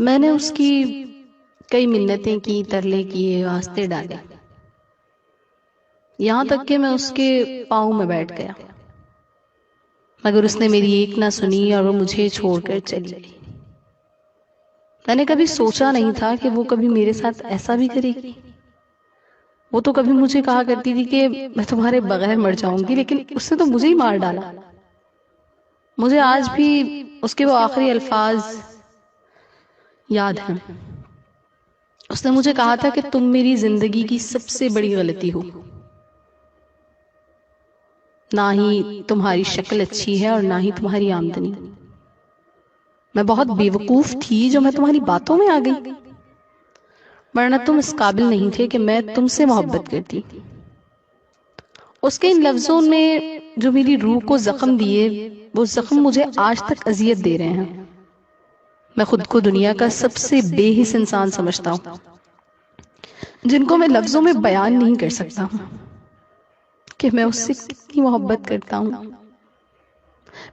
میں نے اس کی کئی منتیں کی، ترلے کیے، واسطے ڈالے، یہاں تک کہ میں اس کے پاؤں میں بیٹھ گیا، مگر اس نے میری ایک نہ سنی اور وہ مجھے چھوڑ کر چلی گئی۔ میں نے کبھی سوچا نہیں تھا کہ وہ کبھی میرے ساتھ ایسا بھی کرے گی۔ وہ تو کبھی مجھے کہا کرتی تھی کہ میں تمہارے بغیر مر جاؤں گی، لیکن اس نے تو مجھے ہی مار ڈالا۔ مجھے آج بھی اس کے وہ آخری الفاظ یاد ہیں۔ اس نے مجھے کہا تھا کہ تم میری زندگی کی سب سے بڑی غلطی ہو، نہ ہی تمہاری شکل اچھی ہے اور نہ ہی تمہاری آمدنی۔ میں بہت بیوقوف تھی جو میں تمہاری باتوں میں آ گئی، ورنہ تم اس قابل نہیں تھے کہ میں تم سے محبت کرتی۔ اس کے ان لفظوں نے جو میری روح کو زخم دیے، وہ زخم مجھے آج تک اذیت دے رہے ہیں۔ میں خود کو دنیا کا سب سے بے حس انسان سمجھتا ہوں، جن کو میں لفظوں میں بیان نہیں کر سکتا ہوں کہ میں اس سے کتنی محبت کرتا ہوں۔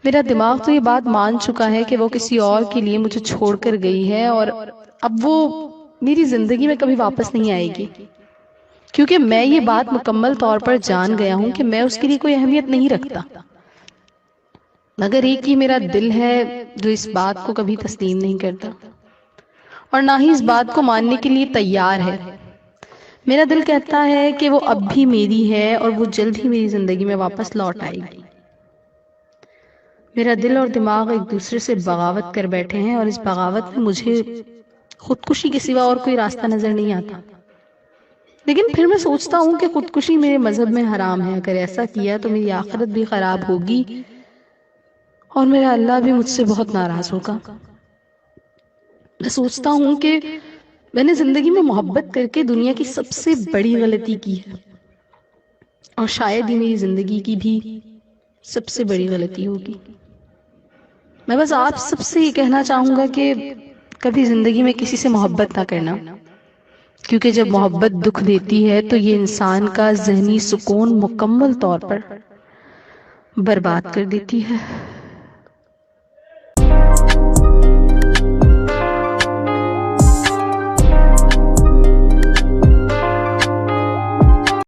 میرا دماغ تو یہ بات مان چکا ہے کہ وہ کسی اور کے لیے مجھے چھوڑ کر گئی ہے، اور اب وہ میری زندگی میں کبھی واپس نہیں آئے گی، کیونکہ میں یہ بات مکمل طور پر جان گیا ہوں کہ میں اس کے لیے کوئی اہمیت نہیں رکھتا۔ مگر ایک ہی میرا دل ہے جو اس بات کو کبھی تسلیم نہیں کرتا، اور نہ ہی اس بات کو ماننے کے لیے تیار ہے۔ میرا دل کہتا ہے کہ وہ اب بھی میری ہے اور وہ جلد ہی میری زندگی میں واپس لوٹ آئے گی۔ میرا دل اور دماغ ایک دوسرے سے بغاوت کر بیٹھے ہیں، اور اس بغاوت میں مجھے خودکشی کے سوا اور کوئی راستہ نظر نہیں آتا۔ لیکن پھر میں سوچتا ہوں کہ خودکشی میرے مذہب میں حرام ہے۔ اگر ایسا کیا تو میری آخرت بھی خراب ہوگی اور میرا اللہ بھی مجھ سے بہت ناراض ہوگا۔ میں سوچتا ہوں کہ میں نے زندگی میں محبت کر کے دنیا کی سب سے بڑی غلطی کی ہے، اور شاید ہی میری زندگی کی بھی سب سے بڑی غلطی ہوگی۔ میں بس آپ سب سے یہ کہنا چاہوں گا کہ کبھی زندگی میں کسی سے محبت نہ کرنا، کیونکہ جب محبت دکھ دیتی ہے تو یہ انسان کا ذہنی سکون مکمل طور پر برباد کر دیتی ہے۔